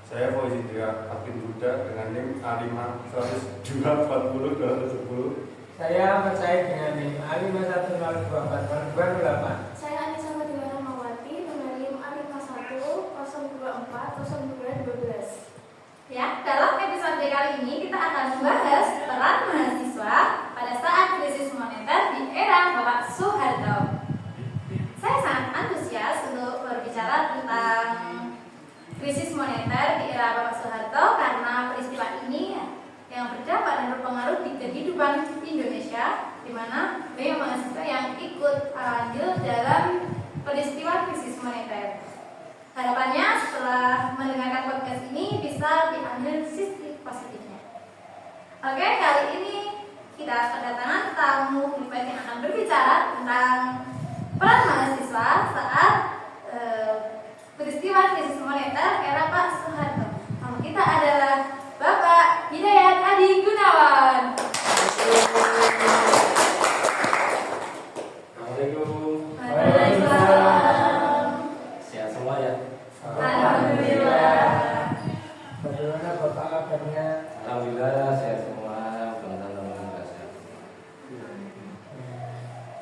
Saya Fauzi Indra, Hakim Buddha dengan NIM A51240210. Saya Ahmad Said dengan NIM A51024208. Saya Anissa Fatimah Mawati dengan NIM A51040212. Ya, dalam episode kali ini kita akan membahas peran mahasiswa pada saat krisis moneter di era Bapak Soeharto. Saya sangat antusias untuk berbicara tentang krisis moneter di era Bapak Soeharto karena peristiwa ini yang berdampak dan berpengaruh di kehidupan Indonesia, di mana banyak mahasiswa yang ikut andil dalam peristiwa krisis moneter. Harapannya setelah mendengarkan podcast ini bisa diambil sisi positifnya. Oke, kali ini kita kedatangan tamu pribadi yang akan berbicara tentang peran mahasiswa saat peristiwa krisis moneter era Pak Soeharto. Tamu kita adalah Bapak Hidayat Adi Gunawan. Assalamualaikum. Waalaikumsalam. Sehat semua ya? Alhamdulillah. Bagaimana Bapak kabarnya? Alhamdulillah sehat semua. Mudah-mudahan sehat.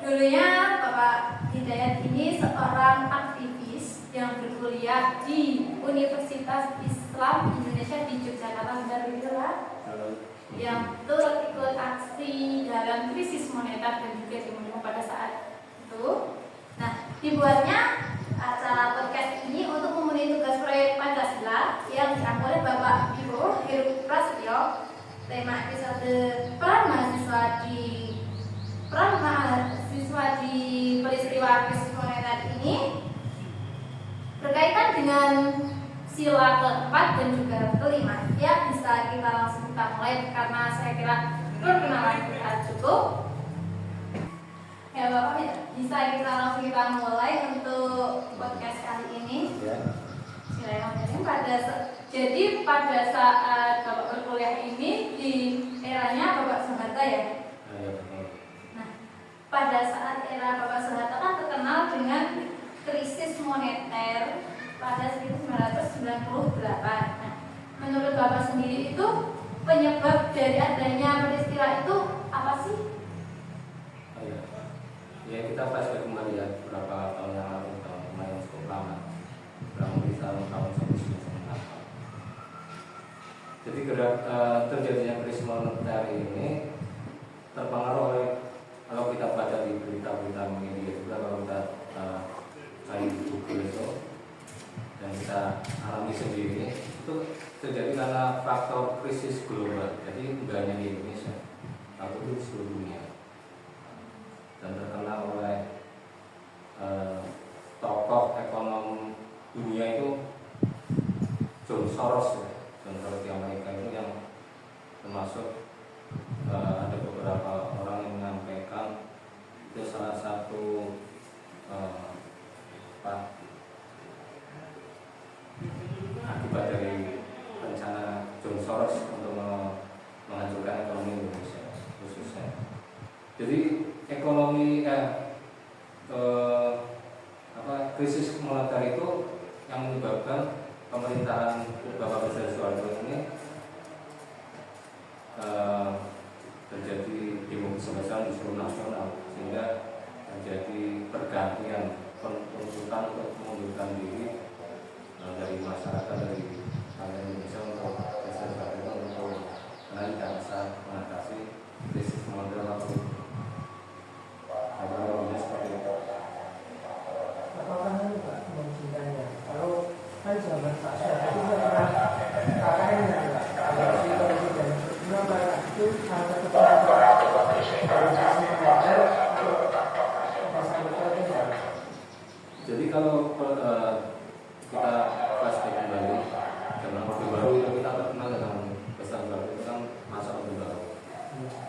Dulunya Bapak Hidayat ini seorang aktivis yang berkuliah di Universitas Islam Indonesia di Yogyakarta, benar begitu Pak? Yang turut ikut aksi dalam krisis moneter dan juga demo pada saat itu. Nah, dibuatnya acara podcast ini untuk memenuhi tugas proyek Pancasila yang diangkat oleh Bapak Ibu Heru Prasetyo. Tema episode peran mahasiswa di peristiwa krisis moneter ini berkaitan dengan sila keempat dan juga kelima. Ya, bisa kita langsung mulai karena saya kira perkenalan kita cukup. Ya Bapak, bisa kita mulai untuk podcast kali ini. Ya. Silakan. Jadi pada saat Bapak berkuliah ini di eranya Bapak Soeharto ya. Ya, betul. Nah, pada saat era Bapak Soeharto kan terkenal dengan krisis moneter pada 1998. Nah, menurut Bapak sendiri itu penyebab dari adanya peristiwa itu apa sih? Ya, kita flashback kembali ya beberapa tahun yang lalu, tahun lumayan cukup lama, kurang lebih tahun 1998. Jadi terjadinya krisis moneter ini terpengaruh oleh, kalau kita baca di berita-berita media juga, kalau kita cari di Google itu dan kita alami sendiri, itu terjadi karena faktor krisis global. Jadi bukan hanya di Indonesia, tapi di seluruh dunia. Dan terkenal oleh tokoh ekonom dunia itu John Soros ya. John Soros di Amerika itu yang termasuk ada beberapa orang yang menyampaikan itu salah satu akibat dari rencana John Soros untuk menghancurkan ekonomi Indonesia khususnya. Jadi ekonomi krisis moneter itu yang menyebabkan pemerintahan Bapak Presiden Soeharto ini terjadi demo besar-besaran di seluruh nasional, sehingga terjadi pergantian tuntutan untuk mengundurkan diri dari masyarakat, dari rakyat Indonesia untuk Presiden Soeharto untuk karena tidak bisa mengatasi krisis moneter waktu itu. Apakah ini Pak mencintainya? Kalau kan zaman Pak Soeharto itu pernah KKN ya Pak. Kalau si presiden kenapa itu salah satu jadi kalau kita flashback kembali zaman Orde Baru itu kita terkenal dengan pesan baru itu kan masa Orde Baru.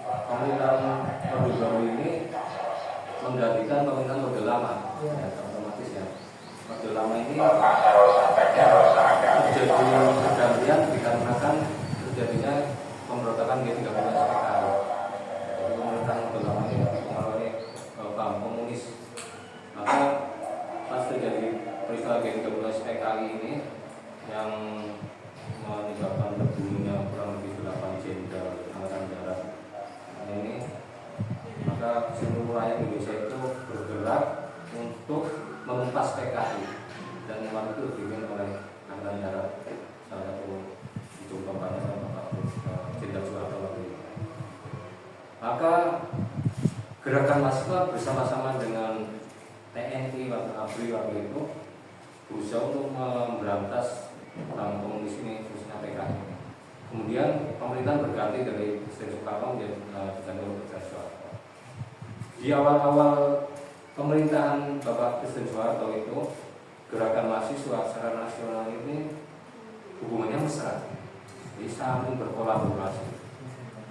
Pemerintahan Orde Baru ini menggantikan pemerintahan Orde Lama, ya, otomatis ya. Orde Lama ini terjadi pergantian dikarenakan terjadinya pemberontakan G30 PKI. Jadi pemerintahan Orde Lama ini dipengaruhi paham komunis. Maka pas terjadi peristiwa G30 PKI ini yang mengenpas PKI, dan waktu itu dipimpin oleh Angkatan Darat, salah satu ujung tombaknya Bapak Jenderal Soeharto waktu itu. Maka gerakan mahasiswa bersama-sama dengan TNI waktu ABRI waktu itu berusaha untuk memberantas orang komunis ini, khususnya PKI. Kemudian pemerintahan berganti dari Presiden Soekarno menjadi diganti oleh Presiden Soeharto. Di awal-awal pemerintahan Bapak Presiden Soeharto itu, gerakan mahasiswa secara nasional ini hubungannya mesra, jadi saling berkolaborasi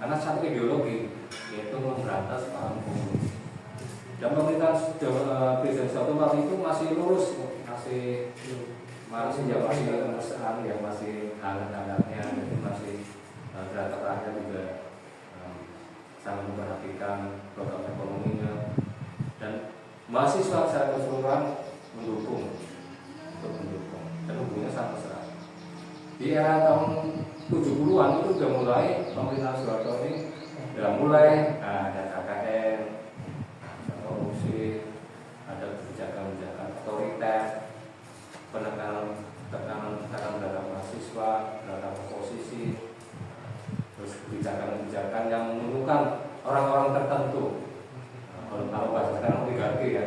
karena satu ideologi, yaitu memberantas paham komunis. Dan pemerintahan Presiden Soeharto waktu itu masih lurus, masih mesra, yang masih hangat-hangatnya, masih terakhir juga sangat memperhatikan program ekonominya, dan mahasiswa secara keseluruhan mendukung dan hubungannya sangat mesra. Di era tahun 70-an itu sudah mulai pemerintahan Soeharto ini sudah mulai ada KKN, ada korupsi, ada kebijakan-kebijakan otoriter, penekanan terhadap mahasiswa, terhadap oposisi, terus kebijakan-kebijakan yang menguntungkan orang-orang tertentu. Kalau bahasa sekarang oligarki ya.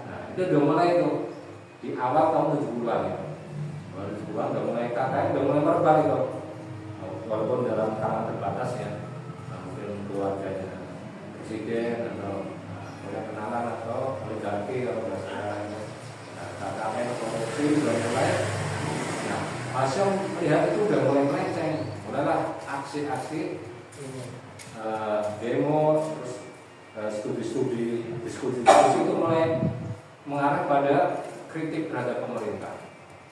Nah, itu udah mulai itu di awal tahun 70-an ya. 70-an udah mulai KKN, udah mulai merbar itu. Walaupun dalam kalangan terbatas ya, mungkin keluarganya presiden atau punya kenalan atau oligarki kalau bahasa sekarang. KKN korupsi udah mulai. Nah, Masya melihat itu udah mulai melenceng. Mulailah aksi-aksi demo, terus studi-studi, diskusi itu mulai mengarah pada kritik terhadap pemerintah.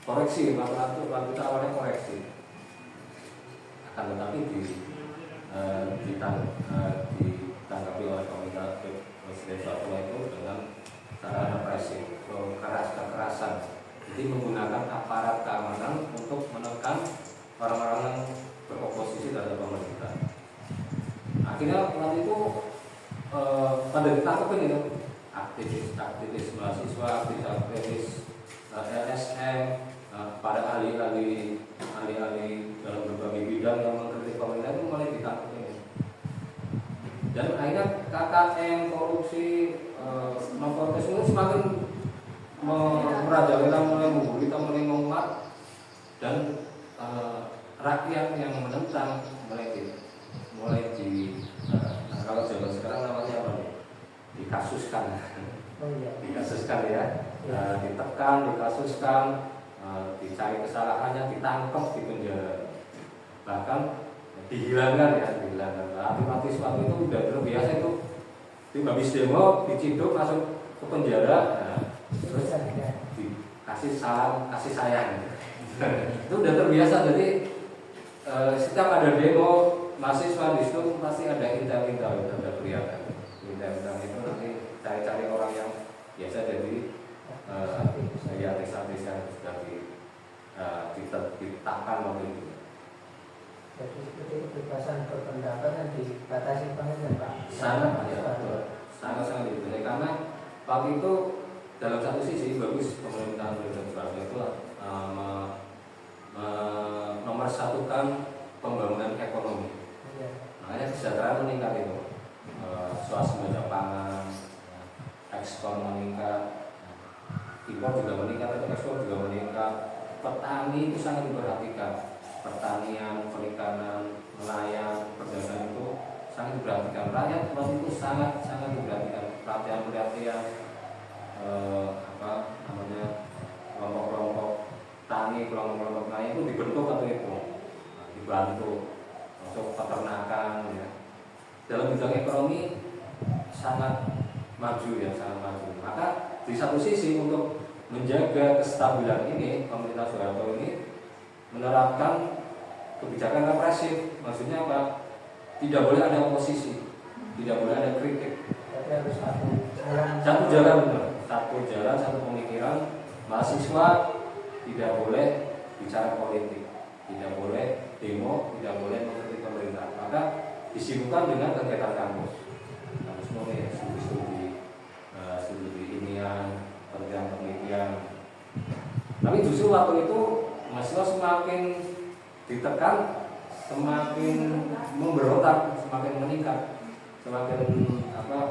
Koreksi, waktu itu awalnya koreksi. Akan tetapi ditanggapi oleh pemerintah Presiden Soeharto itu dengan cara represif, kekerasan. Jadi menggunakan aparat keamanan untuk menekan orang-orang yang beroposisi terhadap pemerintah. Akhirnya waktu itu pada ditangkapin itu aktivis mahasiswa, aktivis LSM, para ahli-ahli dalam berbagai bidang yang mengkritik pemerintah itu mulai ditangkapin. Dan akhirnya KKN, korupsi, memprotes itu semakin merajalela, mulai menggurita, mulai menguat, dan rakyat yang menentang mulai di kalau zaman sekarang namanya apa nih? Dikasuskan. Dikasuskan ya. Ditekan, dikasuskan, dicari kesalahannya, ditangkap, dipenjara, bahkan dihilangkan ya, dihilangkan. Aktivis waktu itu udah terbiasa itu habis demo diciduk masuk ke penjara, terus dikasih salam, kasih sayang. Itu udah terbiasa. Jadi setiap ada demo mahasiswa di situ pasti ada intel-intel, ada kelihatan. Intel-intel itu nanti cari-cari orang yang biasa jadi artis-artis yang sudah ditetapkan waktu itu. Jadi seperti kebebasan berpendapat yang dibatasi banget ya Pak? Sangat dibatasi karena waktu itu dalam satu sisi bagus pemerintahan Presiden Soeharto itu memersatukan pembangunan ekonomi. Makanya kesejahteraan meningkat itu, swasembada pangan, ekspor meningkat, impor juga meningkat, ekspor juga meningkat. Petani itu sangat diperhatikan. Pertanian, perikanan, nelayan, perdagangan itu sangat diperhatikan. Rakyat waktu itu sangat diperhatikan. Pelatihan kelompok-kelompok tani, kelompok-kelompok nelayan itu dibentuk atau itu, dibantu untuk peternakan ya. Dalam bidang ekonomi sangat maju ya, sangat maju. Maka di satu sisi untuk menjaga kestabilan ini, pemerintah Soeharto ini menerapkan kebijakan represif. Maksudnya apa? Tidak boleh ada oposisi, tidak boleh ada kritik. Tapi harus satu jalan, satu pemikiran. Mahasiswa tidak boleh bicara politik, tidak boleh demo, tidak boleh mengkritik pemerintah. Maka disibukkan dengan kegiatan kampus mulai studi ilmiah, penelitian, Tapi justru waktu itu mahasiswa semakin ditekan, semakin memberontak, semakin meningkat, semakin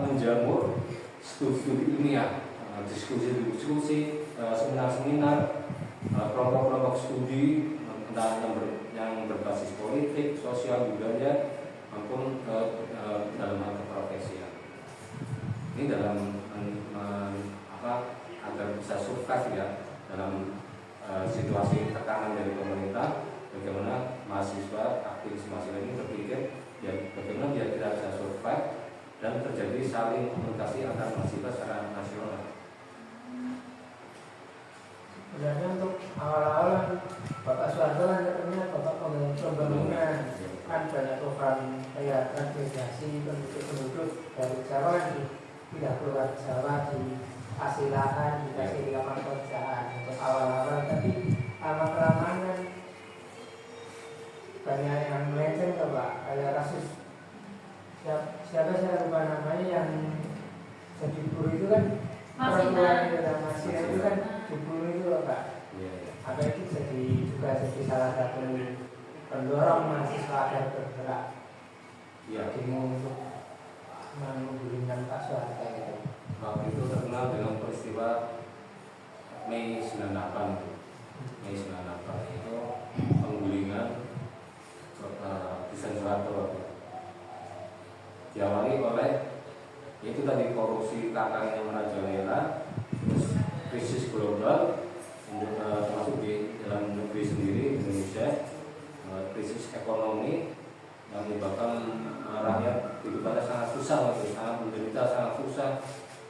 menjamur studi ilmiah, diskusi-diskusi, seminar-seminar, kelompok-kelompok studi entah yang berbasis politik, sosial, budaya maupun dalam hal keprofesian. Ini dalam agar bisa survive ya dalam situasi tekanan dari pemerintah, bagaimana mahasiswa aktivis mahasiswa ini berpikir ya bagaimana dia tidak bisa survive dan terjadi saling komunikasi antar mahasiswa secara nasional. Sebenarnya untuk awal-awal Bapak Soeharto kan katanya Bapak pembangunan kan banyak program kayak transmigrasi penduduk dari Jawa tidak keluar Jawa di kasih lahan, dikasih lapangan pekerjaan untuk awal-awal, tapi lama-kelamaan kan banyak yang melenceng tuh Pak, kayak kasus siapa saya lupa namanya yang jadi guru itu kan perempuan itu dan masih itu kan guru itu loh Pak. Apa itu juga jadi salah satu pendorong mahasiswa agar bergerak demo untuk menggulingkan Pak Soeharto itu. Waktu itu terkenal dengan peristiwa Mei 98. Mei 98 itu penggulingan Desain Soeharto. Diawali oleh itu tadi korupsi kakaknya merajalela, terus krisis global termasuk di dalam negeri sendiri Indonesia, krisis ekonomi yang menyebabkan rakyat hidupannya sangat susah, sangat menderita, sangat susah,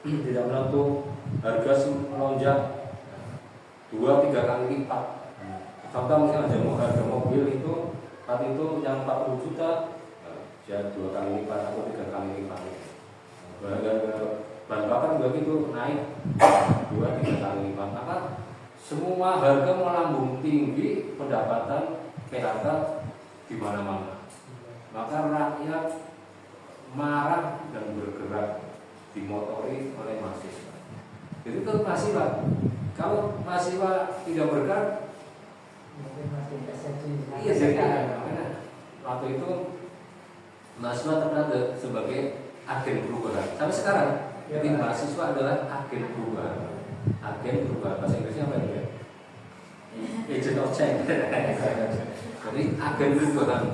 tidak menentu, harga melonjak 2-3 kali lipat. Contoh misalnya harga mobil itu saat itu yang 40 juta ya 2 kali lipat atau 3 kali lipat. Harga bahan bakar juga gitu naik 2-3 kali lipat. Maka semua harga melambung tinggi, pendapatan PHK di mana-mana. Maka rakyat marah dan bergerak dimotori oleh mahasiswa. Jadi itu mahasiswa. Kalau mahasiswa tidak bergerak, Mungkin masih terjadi. iya jadi waktu itu mahasiswa terkenal sebagai agen perubahan. Sampai sekarang, jadi mahasiswa adalah agen perubahan. Agen perubahan bahasa Inggrisnya apa ya? Agent of change. Jadi agen perubahan.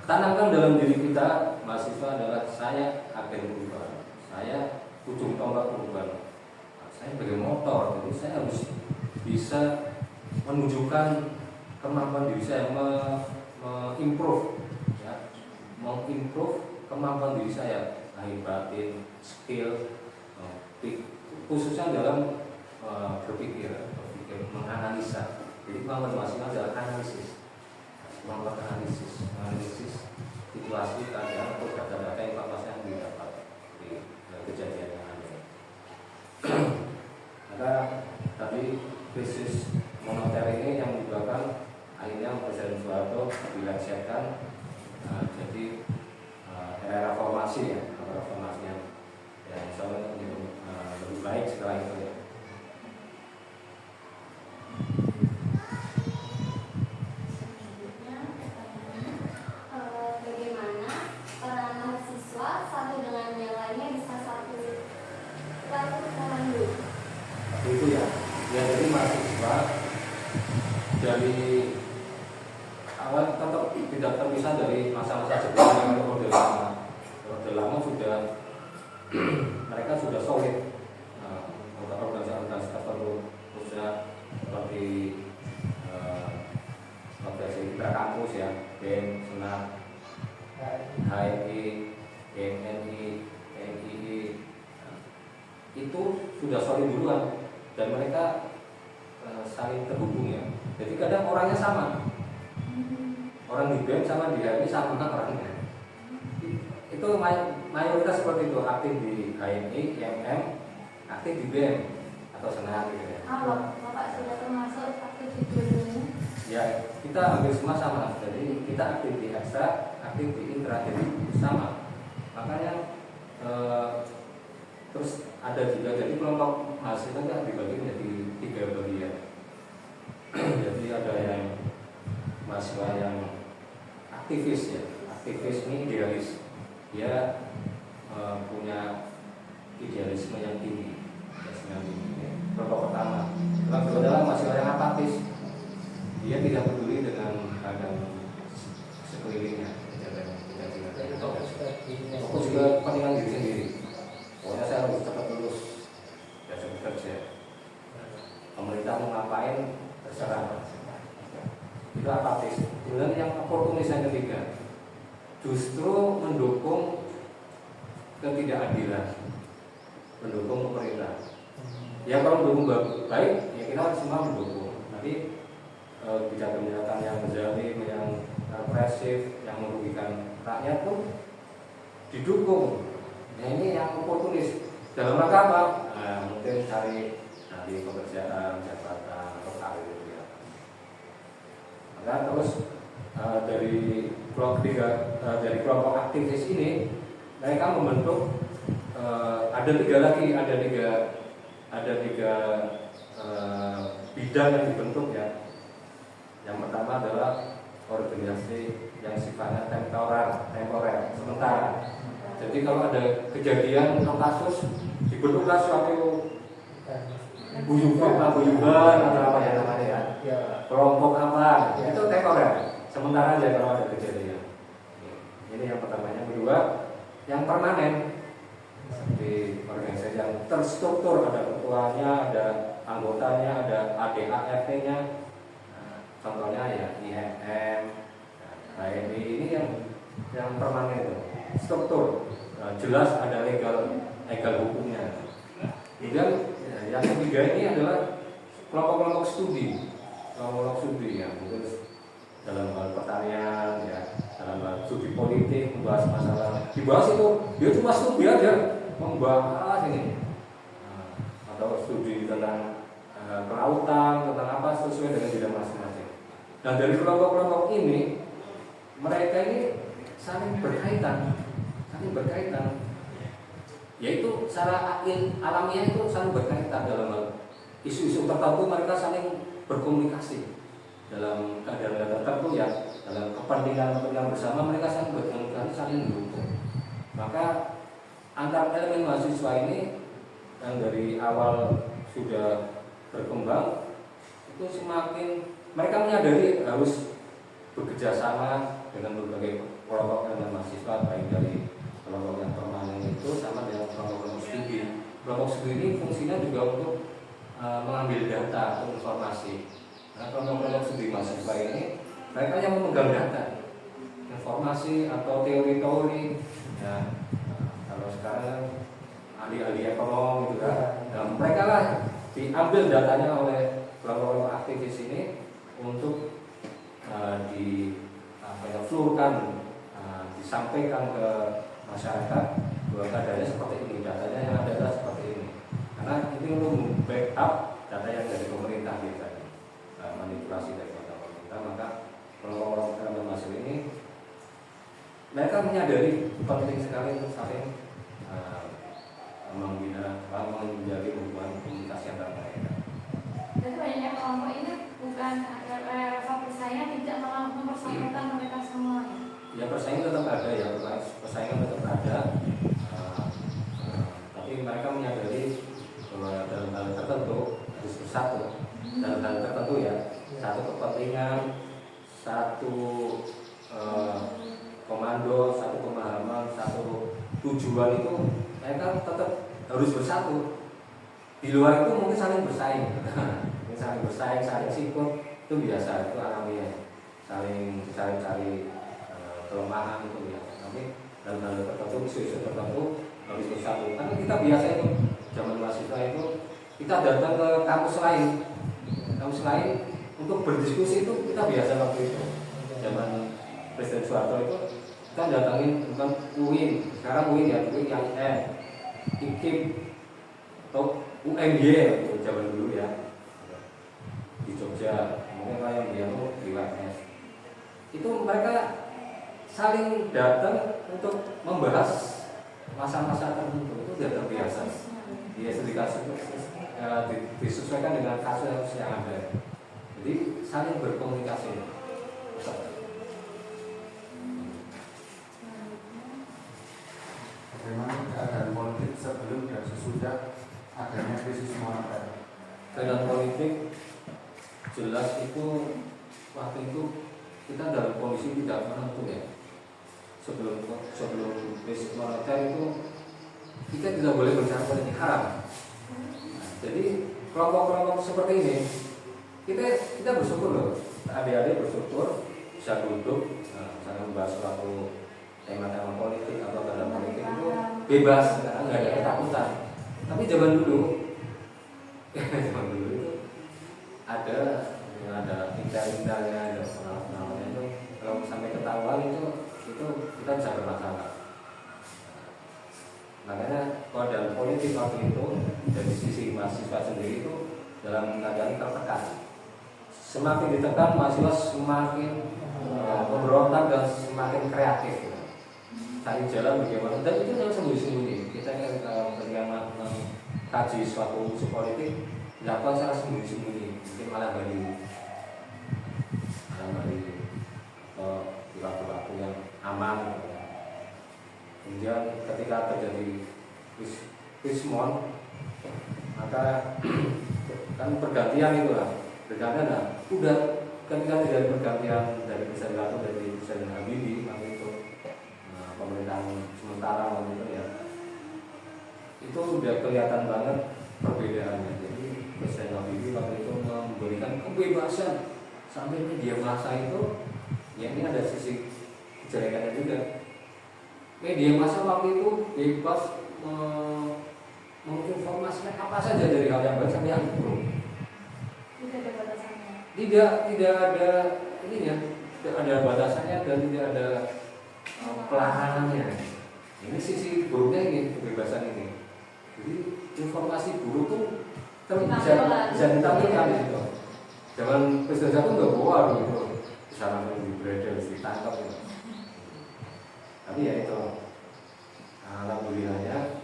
Tanamkan dalam diri kita, mahasiswa adalah saya agen perubahan. Saya ujung tombak perubahan. Saya sebagai motor, jadi saya harus bisa menunjukkan kemampuan diri saya, mengimprove kemampuan diri saya, lahir batin, skill, khususnya dalam berpikir, menganalisa. Jadi kemampuan mahasiswa adalah analisis, kemampuan analisis situasi, keadaan atau data-data informasi yang didapat di kejadian yang ada. Maka tadi krisis moneter ini yang menyebabkan akhirnya Presiden Soeharto dilengsarkan. Jadi era reformasi ya, reformasi yang insya lebih baik setelah itu ya. Bagaimana para mahasiswa satu dengan yang lainnya bisa satu komando? Itu ya jadi mahasiswa dari awal tetap tidak terpisah dari masa-masa sebelumnya. Orde lama sudah mereka sudah solid, organisasi tertentu khususnya seperti organisasi kampus ya, BEM, Senat, HMI, BMNI, NII, itu sudah solid duluan dan mereka saling terhubung ya. Jadi kadang orangnya sama, orang di BEM sama di HMI sama orangnya. Itu mayoritas seperti itu, aktif di HMI, IMM, aktif di BEM atau Senat gitu ya. Bapak sudah termasuk aktif di dua-duanya? Ya, kita hampir semua sama. Jadi kita aktif di ekstra, aktif di intra, jadi sama. Makanya terus ada juga jadi kelompok mahasiswa kan dibagi menjadi 3 bagian. aktivis ya. Aktivis ini idealis. Dia punya idealisme yang tinggi. Kelompok pertama. Kelompok kedua adalah mahasiswa yang apatis. Dia tidak peduli dengan keadaan sekelilingnya. Fokus ke kepentingan diri sendiri. Pokoknya saya harus cepat lulus dan cepat kerja. Pemerintah mau ngapain terserah. Itu apatis. Kemudian yang oportunis yang ketiga, justru mendukung ketidakadilan, mendukung pemerintah. Ya kalau mendukung baik, ya kita semua mendukung. Tapi kebijakan-kebijakan yang zalim, yang represif, yang merugikan rakyat pun didukung. Nah ini yang oportunis. Dalam rangka apa? Mungkin cari nanti pekerjaan, jabatan atau karir itu ya. Maka terus dari kelompok ketiga, dari kelompok aktivis ini mereka membentuk ada tiga bidang yang dibentuk ya. Yang pertama adalah organisasi yang sifatnya temporer, sementara. Jadi kalau ada kejadian atau kasus dibentuklah suatu guyuban atau apa ya namanya ya, kelompok apa, itu temporer, sementara aja kalau ada kejadian. Ini yang pertama. Yang kedua, yang permanen. Seperti organisasi yang terstruktur, ada ketuanya, ada anggotanya, ada ADART-nya. Contohnya ya IMM, HMI, ini yang permanen itu, struktur, jelas ada legal hukumnya. Kemudian yang ketiga ini adalah kelompok studi ya, mungkin dalam hal pertanian ya, dalam hal studi politik, membahas masalah, dibahas itu dia cuma studi aja, membahas ini, atau studi tentang kelautan, tentang apa sesuai dengan bidang masing-masing. Nah dari kelompok-kelompok ini, mereka ini saling berkaitan, yaitu secara alamiah itu saling berkaitan dalam hal isu-isu tertentu. Mereka saling berkomunikasi dalam keadaan tertentu ya, dalam kepentingan bersama mereka saling berkomunikasi, saling mendukung. Maka antar elemen mahasiswa ini yang dari awal sudah berkembang itu semakin mereka menyadari harus bekerja sama dengan berbagai kelompok elemen mahasiswa, baik dari kelompok yang permanen itu sama dengan kelompok studi. Kelompok studi ini fungsinya juga untuk mengambil data atau informasi. Nah, kelompok studi mahasiswa ini mereka yang memegang data, informasi atau teori-teori. Ya, kalau sekarang ahli-ahli ekonom gitu kan, nah, mereka lah diambil datanya oleh kelompok aktivis ini untuk diflurkan, disampaikan ke masyarakat bahwa keadaannya seperti ini, datanya yang ada adalah seperti ini. Karena ini untuk backup data yang dari pemerintah biasanya, manipulasi dari pemerintah. Maka kelompok mahasiswa ini mereka menyadari penting sekali untuk saling menjalin hubungan komunikasi antara mereka. Jadi banyaknya kelompok ini bukan rasa bersaing, tidak malah mempersatukan mereka semua. Ya persaingan tetap ada ya, persaingan tetap ada. Tapi mereka menyadari bahwa dalam hal tertentu harus bersatu. Dalam hal tertentu ya, satu kepentingan, satu komando, satu pemahaman, satu tujuan itu mereka tetap harus bersatu. Di luar itu mungkin saling bersaing, saling sikut, itu biasa, itu alamiah, saling cari kelemahan itu ya. Tapi dalam hal tertentu, isu-isu tertentu harus bersatu. Karena kita biasa itu zaman mahasiswa itu kita datang ke kampus lain untuk berdiskusi, itu kita biasa waktu itu. Zaman Presiden Soeharto itu kita datangin bukan UIN, sekarang UIN ya, UIN yang IKIP atau UMY itu zaman dulu ya, di Jogja, mungkin yang dia tuh di UMS. Itu mereka saling datang untuk membahas masa-masa tertentu, itu sudah terbiasa. Dia disesuaikan dengan kasus yang ada. Jadi saling berkomunikasi. bagaimana keadaan politik sebelum dan sesudah adanya krisis moneter? Keadaan politik jelas itu waktu itu kita dalam kondisi tidak menentu ya. Sebelum krisis moneter itu kita tidak boleh bicara politik haram. Nah, jadi kelompok-kelompok seperti ini kita bersyukur loh, adik-adik bersyukur bisa duduk, misalnya membahas suatu tema-tema politik atau dalam politik itu bebas, nggak ada ketakutan. Tapi zaman dulu itu ada indah-indahnya, ada pengalaman-pengalamannya itu kalau sampai ketahuan itu kita bisa bermasalah. Makanya kalau dalam politik waktu itu dari sisi mahasiswa sendiri itu dalam keadaan tertekan. Semakin ditekan mahasiswa semakin memberontak dan semakin kreatif. Cari jalan bagaimana, dan itu yang sembunyi-sembunyi. Kita ketika mengkaji suatu isu politik dilakukan secara sembunyi-sembunyi, mungkin malah dari di waktu-waktu yang aman. Kemudian ketika terjadi krismon, maka kan pergantian itulah, udah ketika terjadi pergantian dari Presiden Ratu dari Presiden Habibie waktu itu, pemerintahan sementara waktu itu ya, itu udah kelihatan banget perbedaannya. Jadi Presiden Habibie waktu itu memberikan kebebasan sampai media massa itu, ya ini ada sisi kejelekannya juga. Media massa waktu itu bebas menginformasikan apa saja dari hal yang baik sampai yang buruk. Tidak ada batasannya. Tidak ada ininya, tidak ada batasannya dan tidak ada pelarangannya. Ini sisi buruknya ini, kebebasan ini. Jadi informasi buruk tuh bisa ditampilkan di situ. Zaman Presiden Satu nggak bawa gitu, bisa langsung dibredel, ditangkap gitu. Tapi ya itu, alhamdulillahnya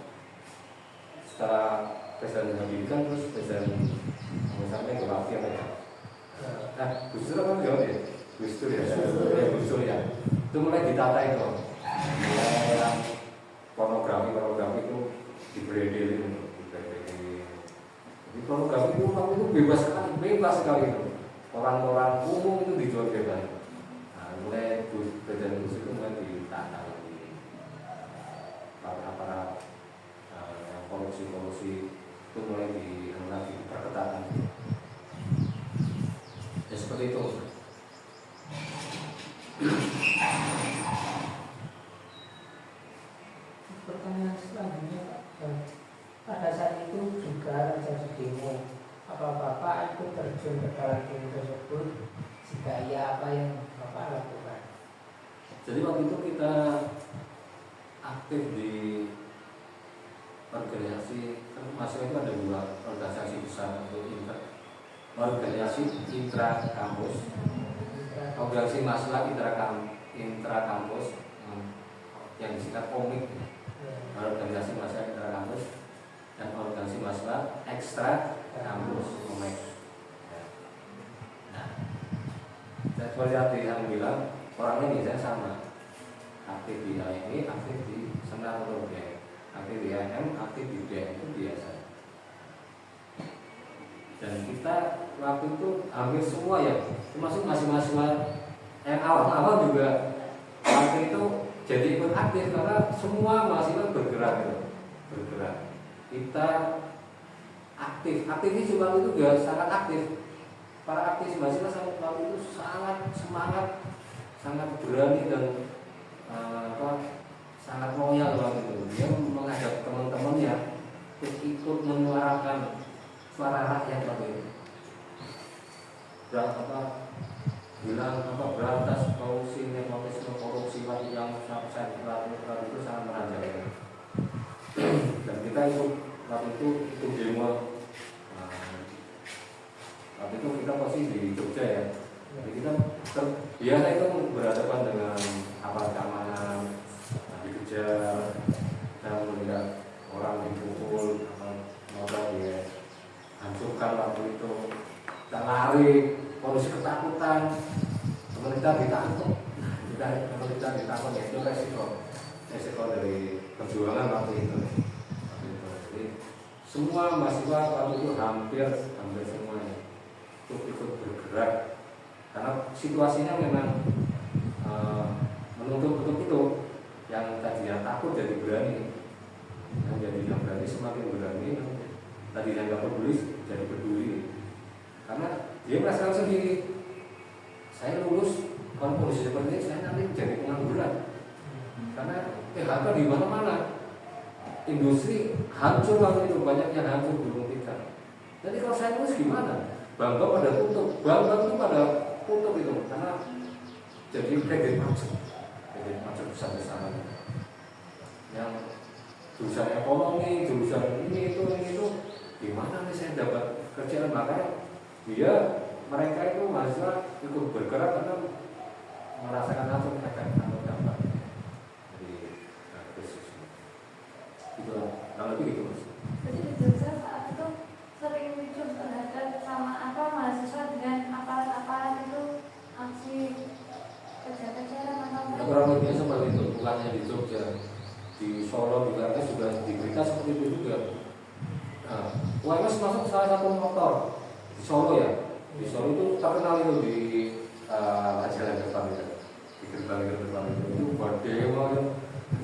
setelah Presiden Habibie kan terus Presiden sampai ke Mafia ya. Gus Dur apa enggak ya? Gus Dur ya. Itu mulai ditata itu. Mulai yang pornografi itu dibredel itu. Jadi pornografi itu waktu itu bebas sekali itu. Orang-orang umum itu dijual bebas. Nah, mulai Presiden Gus itu mulai ditata lagi. Para korupsi itu mulai diperketatkan. Ya seperti itu. Pertanyaan selanjutnya, pada saat itu juga terjadi demo. Apa Bapak ikut terjun ke dalam demo tersebut? Jika iya, apa yang Bapak lakukan? Jadi waktu itu kita aktif di organisasi, kan masuk itu ada dua organisasi besar, untuk organisasi intra kampus, organisasi mahasiswa intra kampus yang disingkat OMIK, organisasi mahasiswa intra kampus, dan organisasi mahasiswa ekstra kampus OMIK. Nah, seperti yang bilang, orangnya biasanya sama, aktif di HMI, aktif di Senar Roda, aktif di HM, aktif di UDM, itu biasa. Dan kita waktu itu hampir semua ya, termasuk mahasiswa yang awal-awal juga waktu itu jadi ikut aktif karena semua mahasiswa bergerak. Kita aktif ini cuma itu juga sangat aktif. Para aktif mahasiswa waktu itu sangat semangat, sangat berani dan sangat loyal waktu itu. Dia mengajak teman-temannya untuk ikut menyuarakan suara rakyat waktu itu. Berantas korupsi, nepotisme, korupsi yang sampai itu sangat merajalela. Dan kita ikut waktu itu demo. Waktu itu kita posisi di Jogja ya. Jadi kita biasa itu berhadapan dengan aparat keamanan, dikejar, dan melihat orang dipukul, motor dihancurkan waktu itu. Kita lari, polisi ketakutan, pemerintah ditangkap ya itu resiko dari perjuangan waktu itu. Jadi semua mahasiswa waktu itu hampir semuanya ikut bergerak karena situasinya memang menuntut untuk itu. Yang tadinya takut jadi berani, yang berani semakin berani, tadinya nggak peduli jadi peduli, karena dia merasakan sendiri, saya lulus kalau kondisi seperti ini saya nanti jadi pengangguran, karena PHK di mana-mana, industri hancur waktu itu, banyak yang hancur gulung tikar. Jadi kalau saya lulus gimana? Bank pada tutup, bank itu pada tutup itu, karena jadi kredit macet besar-besaran. Yang jurusan ekonomi, jurusan ini itu, gimana nih saya dapat kerjaan? Makanya mereka itu mahasiswa ikut bergerak karena merasakan langsung efek atau dampak. Jadi itu kurang lebih gitu mas. Jadi di Jogja saat itu sering muncul terhadap sama mahasiswa dengan aparat-aparat itu aksi kejar-kejaran atau kurang lebih seperti itu, bukannya di Jogja, di Solo juga kan sudah di berita seperti itu juga. UMS masuk salah satu motor di Solo ya, di Solo itu terkenal itu di jalan depan itu, di gerbang itu buat demo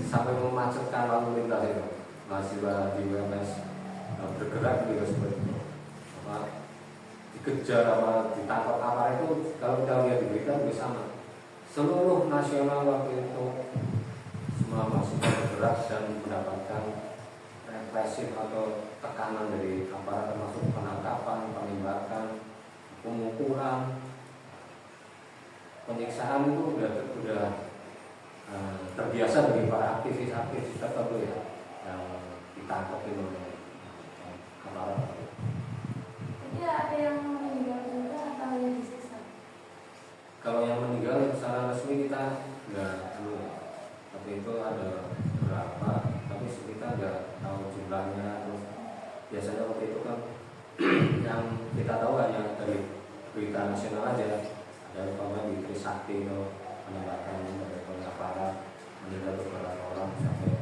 sampai memacetkan lalu lintas itu. Mahasiswa di UMS bergerak juga seperti itu, dikejar ditangkap aparat itu. Kalau kita lihat di berita juga sama. Seluruh nasional waktu itu semua mahasiswa bergerak dan mendapatkan represif atau tekanan dari aparat, termasuk penangkapan, penembakan, pemukulan, penyiksaan itu udah terbiasa bagi para aktivis tertentu ya yang ditangkap itu oleh aparat. Jadi ada yang meninggal juga atau yang disiksa? Kalau yang meninggal secara resmi kita nggak tahu, tapi itu ada berapa, tapi kita nggak tahu jumlahnya. Terus biasanya waktu itu kan yang kita tahu hanya dari berita nasional aja, ada umpama di Trisakti itu penembakan dari aparat, meninggal beberapa orang sampai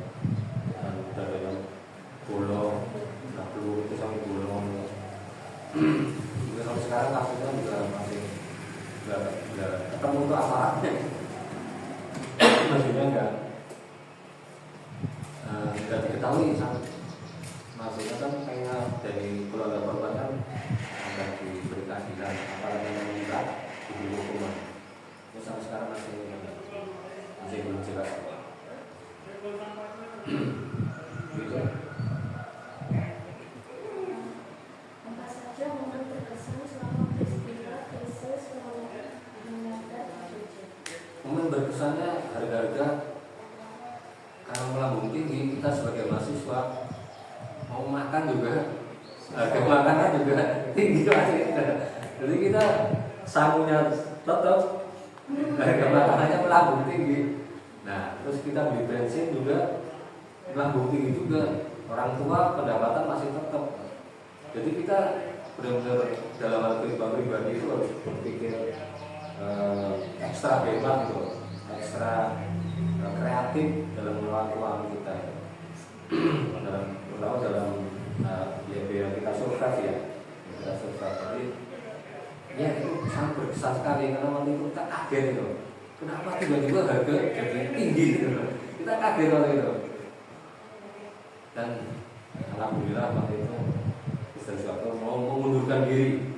ada yang bolong, nggak perlu itu sampai bolong. Juga sampai sekarang kasusnya juga masih nggak ketemu tuh aparatnya, maksudnya nggak diketahui sampai. Maksudnya kan kayak dari keluarga korban kan ada diberi keadilan, apalagi yang meninggal diberi hukuman. Terus sampai sekarang masih belum jelas. Gitu. Apa saja momen berkesan selama peristiwa krisis moneter di Jogja? Momen berkesannya harga-harga karena melambung tinggi, kita sebagai mahasiswa mau makan juga, harga makanan juga tinggi masih. Jadi kita sangunya tetap, harga makanannya melambung tinggi. Nah, terus kita beli bensin juga melambung tinggi juga. Orang tua pendapatan masih tetap. Jadi kita benar-benar dalam hal kehidupan pribadi itu harus berpikir ekstra hebat gitu, ekstra kreatif dalam mengelola keuangan kita. Terutama dalam biaya kita survive ya, kita survive. Jadi ya itu sangat berkesan sekali karena waktu itu kita kaget itu. Kenapa tiba-tiba harga jadi tinggi gitu? Kita kaget waktu itu. Dan alhamdulillah waktu itu Ustaz Suwarto mau mengundurkan diri.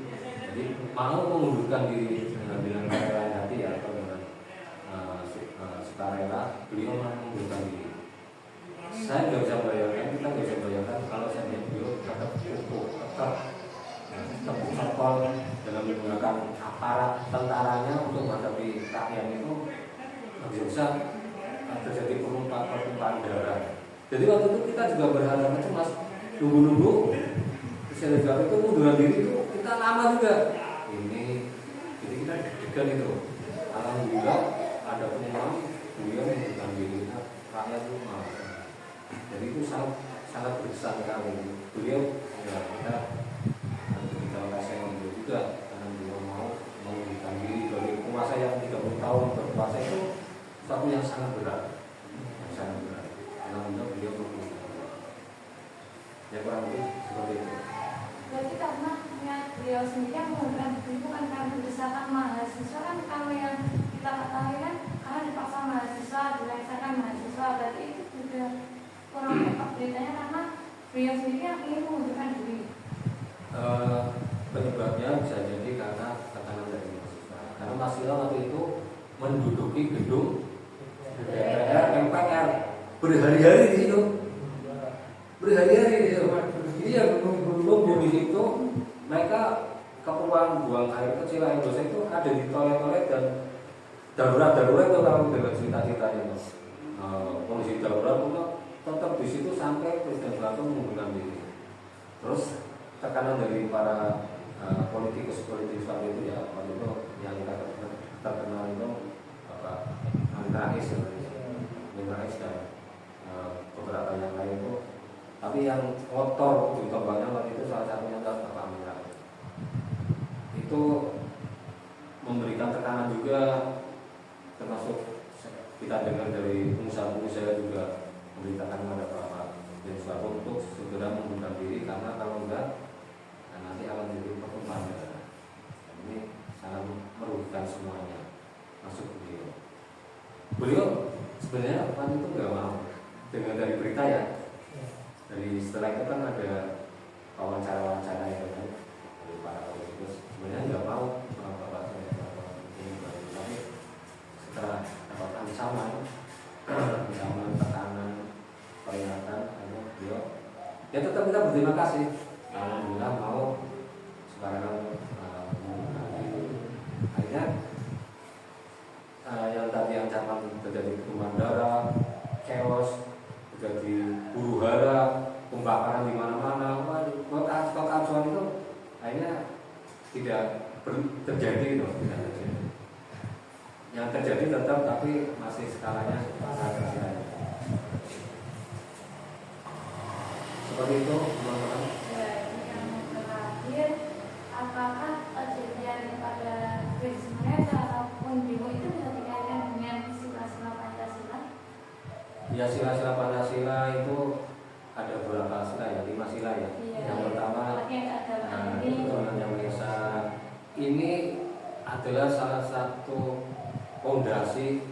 Jadi mau mengundurkan diri dengan kerelaan hati ya, atau dengan sukarela, beliau mau mengundurkan diri. Saya nggak bisa bayangkan, kita nggak bisa bayangkan kalau saya beliau tetap protokol dalam menggunakan aparat tentaranya untuk menghadapi rakyat itu bisa terjadi pertumpahan darah. Jadi waktu itu kita juga berharap cemas, nunggu Presiden Soeharto itu munduran diri itu kita lama juga. Jadi kita deg-degan itu. Alhamdulillah ada pengumuman beliau mundurkan diri, rakyat itu malah. Jadi itu sangat berkesan sekali. Beliau ya kita kasih yang beliau juga karena beliau mau mengundurkan diri dari penguasa yang 30 tahun berkuasa itu satu yang sangat berat, Alhamdulillah beliau yang mengundurkan diri bukan karena desakan mahasiswa kan, kalau yang kita ketahui kan karena dipaksa mahasiswa, dilengsarkan mahasiswa, berarti itu juga kurang tepat beritanya karena beliau sendiri yang ingin mengundurkan diri. Penyebabnya bisa jadi karena tekanan dari mahasiswa. Karena mahasiswa waktu itu menduduki gedung DPR MPR berhari-hari di situ, berhari-hari di situ. Iya, nunggu di situ. Mereka keperluan buang air kecil, air dosa itu ada di toilet dan darurat itu kalau dengan cerita-ceritanya itu. Kondisi darurat itu tetap di situ sampai Presiden Soeharto mengundurkan diri. Terus tekanan dari para politikus waktu itu ya, waktu itu yang terkenal itu Amin Rais dan beberapa yang lain itu. Tapi yang kotor contohnya waktu itu salah satunya adalah Bapak Amin Rais. Itu memberikan tekanan juga, termasuk kita dengar dari pengusaha-pengusaha juga memberitakan kepada Bapak Presiden Soeharto untuk segera mengundurkan diri karena kalau enggak nanti akan jadi pertumpahan darah. Ini sangat merugikan semuanya, masuk beliau. Beliau sebenarnya kan itu nggak mau dengar dari berita ya. Dari setelah itu kan ada wawancara itu kan dari para politikus, sebenarnya nggak mau Bapak ini, tapi setelah dapat ancaman tekanan peringatan, beliau ya tetap kita berterima kasih. Alhamdulillah mau sekarang akhirnya yang tadi ancaman terjadi tumpahan darah, chaos, terjadi huru hara, pembakaran di mana-mana, stok acuan itu akhirnya tidak terjadi itu, tidak terjadi. Yang terjadi tetap tapi masih skalanya sangat kecil. Seperti itu teman-teman. Yang terakhir, apakah kejadian pada krisis moneter ataupun demo itu bisa dikaitkan dengan sila-sila Pancasila? Ya, sila-sila Pancasila itu ada beberapa sila ya, 5 sila ya. Iya. Yang pertama keturunan yang Esa. Ini adalah salah satu fondasi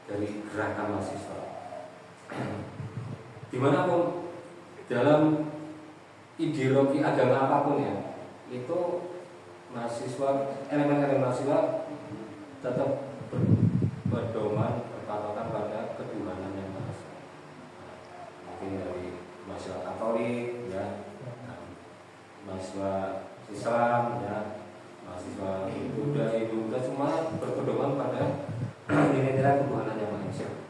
dari gerakan mahasiswa. Dimanapun dalam ideologi agama apapun ya, itu mahasiswa, elemen-elemen mahasiswa tetap berpedoman berpatokan pada ketuhanan yang Maha Esa. Mungkin dari mahasiswa Katolik ya, mahasiswa Islam ya, mahasiswa Buddha, Hindu, semua berpedoman pada nilai-nilai ketuhanan yang Maha Esa.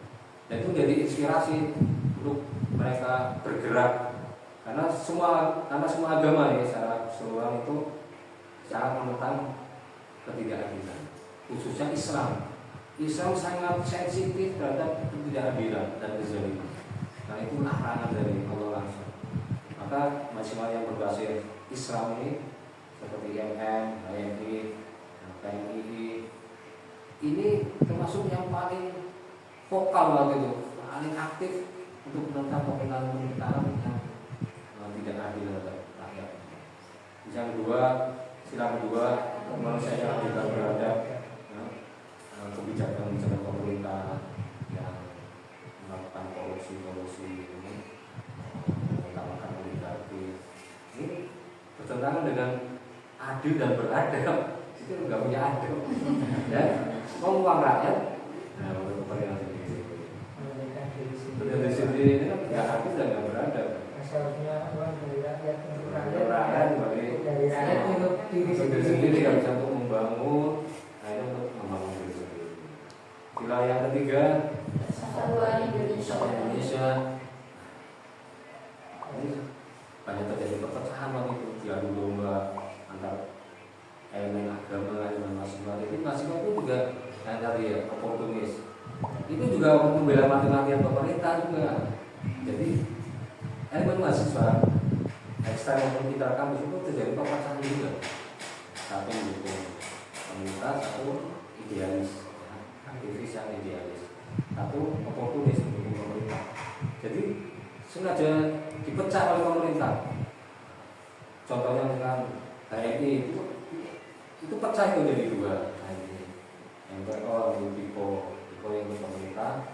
Dan itu jadi inspirasi untuk mereka bergerak, karena semua agama ya secara keseluruhan itu sangat menentang ketidakadilan, khususnya Islam sangat sensitif terhadap ketidakadilan dan kezaliman. Nah, itu larangan dari Allah langsung. Maka mahasiswa yang berbasis Islam ini seperti IMM, HMI, PMII ini termasuk yang paling vokal waktu itu, paling aktif untuk menentang pemerintahan yang tidak adil terhadap rakyat. Yang kedua, sila kedua, manusia yang tidak beradab, ya, kebijakan pemerintah yang melakukan korupsi ini, mengutamakan oligarki, ini bertentangan dengan adil dan beradab. Itu nggak punya adil, ya, mau uang rakyat, nah untuk kepentingan sendiri. Dari sendiri ini kan nggak adil dan nggak beradab. Seharusnya uang dari rakyat untuk rakyat, dari rakyat untuk diri sendiri yang bisa untuk membangun, akhirnya untuk membangun diri sendiri. Sila yang ketiga, Persatuan Indonesia. Ini banyak terjadi perpecahan waktu itu, diadu domba antar elemen agama dengan mahasiswa. Itu mahasiswa itu juga yang tadi ya, oportunis. Itu juga membela mati-matian pemerintah juga. Jadi elemen mahasiswa ekstrim maupun kita kampus itu terjadi perpecahan juga. Satu mendukung pemerintah, satu idealis, ya, aktivis yang idealis. Satu oportunis mendukung pemerintah. Jadi sengaja dipecah oleh pemerintah. Contohnya misalkan HMI itu itu pecah itu jadi dua. Nah, ini MPO tipe yang untuk pemerintah,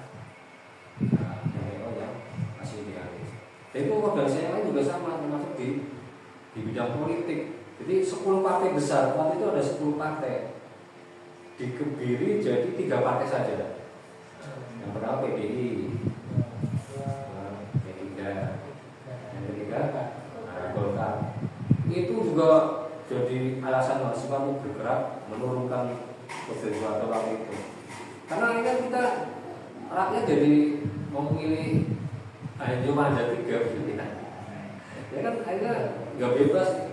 nah, MPO yang masih idealis. Tapi organisasi yang lain juga sama, termasuk di bidang politik. Jadi 10 partai besar, waktu itu ada 10 partai. Dikebiri jadi 3 partai saja. Yang pertama PDI, P3, yang ketiga Golkar. Itu juga jadi alasan mahasiswa untuk bergerak menurunkan mahasiswa waktu itu. Karena ini kan kita rakyat jadi memilih cuma ada 3 pilihan. Ya kan akhirnya nggak bebas,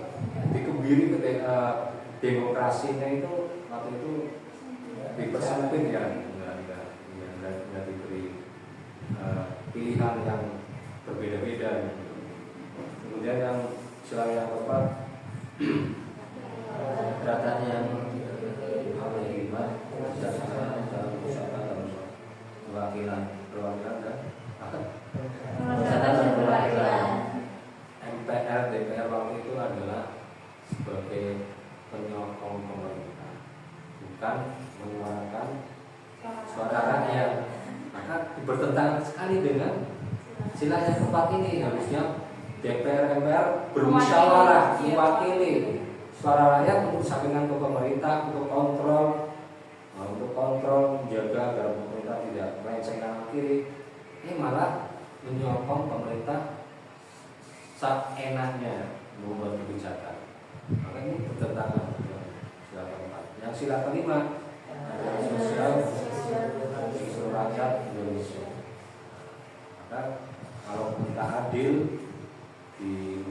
dikebiri ketika demokrasinya itu waktu itu dipersempit ya, nggak diberi pilihan yang berbeda-beda. Kemudian yang selain yang keempat, datanya yang apa ya, gimana? Dalam usaha dalam perwakilan dan perwakilan. MPR, DPR waktu itu adalah sebagai penyokong pemerintah, bukan menyuarakan suara rakyat. Maka bertentangan sekali dengan sila yang keempat ini. Harusnya DPR, MPR bermusyawarah, mewakili suara rakyat untuk sampaikan ke pemerintah, untuk kontrol, menjaga agar pemerintah tidak melenceng kanan kiri. Ini malah menyokong pemerintah saat enaknya membuat kebijakan. Maka ini bertentangan dengan sila keempat. Yang sila kelima adalah sosial bagi seluruh rakyat Indonesia. Maka kalau kita adil di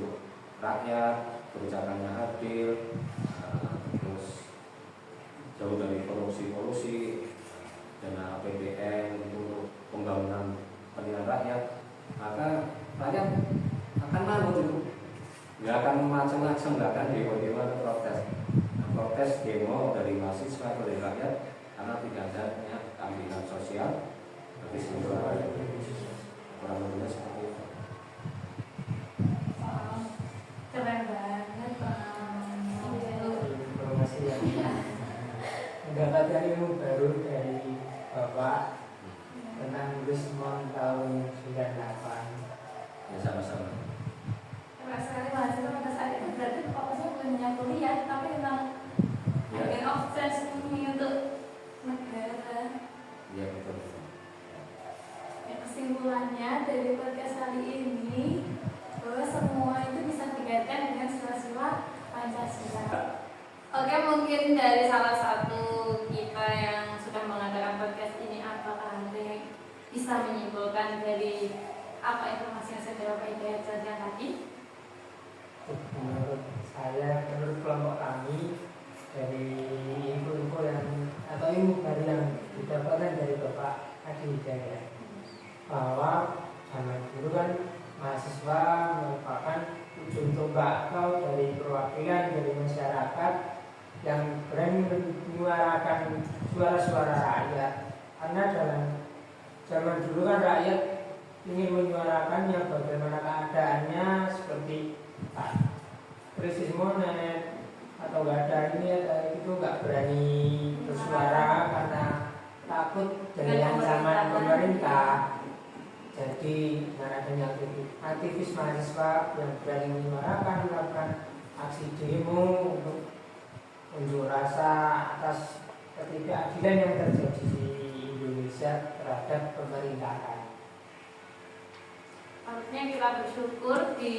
rakyat, kebijakannya adil, terus jauh dari korupsi, dana APBN untuk pembangunan pendidikan rakyat, maka rakyat akan manut itu, nggak akan macam-macam, nggak akan demo-demo atau protes. Nah, protes demo dari mahasiswa atau dari rakyat karena tidak adanya keadilan sosial bagi seluruh rakyat. Kurang lebihnya seperti itu. Keren banget informasi yang mendapatkan ilmu baru dari Bapak tentang Rismon tahun 98. Ya sama-sama. Keren sekali mahasiswa pada saat itu berarti fokusnya bukan hanya kuliah, tapi tentang bagian of change ini untuk negara. Iya betul. Ya, kesimpulannya dari podcast kali ini bahwa semua itu bisa dikaitkan dengan sila-sila Pancasila. Oke, mungkin dari salah satu kita yang sudah mengadakan podcast ini, apakah ada yang bisa menyimpulkan dari apa informasi yang sudah Bapak Hidayat jelaskan tadi? Menurut saya, menurut kelompok kami, dari info-info yang atau ilmu baru yang didapatkan dari Bapak Adi Hidayat, bahwa zaman dulu kan mahasiswa merupakan ujung tombak dari perwakilan dari masyarakat yang berani menyuarakan suara-suara rakyat. Karena dalam zaman dulu kan rakyat ingin menyuarakannya bagaimana keadaannya, seperti krisis monet atau nggak ada ini atau itu, nggak berani bersuara karena takut dari ancaman pemerintah. Jadi dengan adanya aktivis mahasiswa yang berani menyuarakan, melakukan aksi demo untuk unjuk rasa atas ketidakadilan yang terjadi di Indonesia terhadap pemerintahan. Artinya kita bersyukur di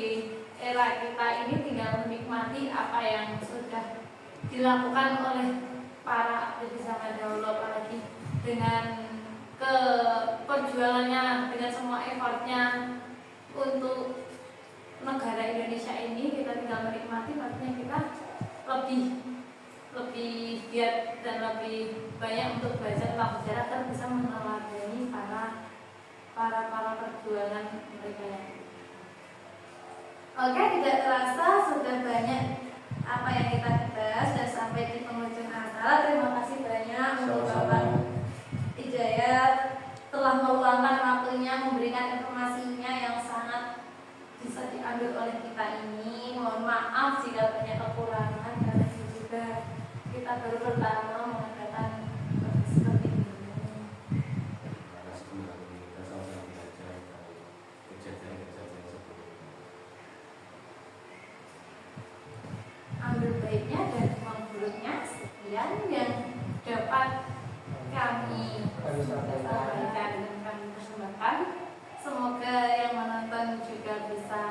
era kita ini tinggal menikmati apa yang sudah dilakukan oleh para aktivis zaman dahulu, apalagi dengan perjuangannya, dengan semua effortnya untuk negara Indonesia ini. Kita tinggal menikmati, artinya kita lebih giat dan lebih banyak untuk belajar tentang sejarah dan bisa meneladani para perjuangan mereka. Oke, tidak terasa sudah banyak apa yang kita bahas dan sampai di penghujung acara. Terima kasih banyak untuk Bapak Hidayat telah meluangkan waktunya memberikan informasinya yang sangat bisa diambil oleh kita ini. Mohon maaf jika banyak kekurangan, karena juga kita kita baru pertama mengadakan seperti ini. Maka sebenarnya kita sama-sama belajar dari kejadian-kejadian sebelumnya. Ambil baiknya dan buang buruknya, sekian yang dapat kami sampaikan dan kami persembahkan. Semoga yang menonton juga bisa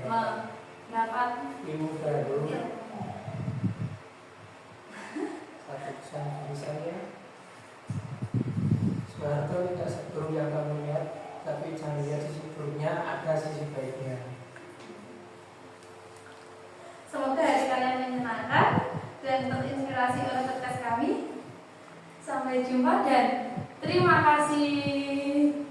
mendapat ilmu baru. ilmu. Satu kesan dari saya, Soeharto tidak seburuk yang kamu lihat, tapi jangan lihat sisi buruknya, ada sisi baiknya. Semoga hari kalian menyenangkan dan terinspirasi oleh podcast kami. Sampai jumpa dan terima kasih.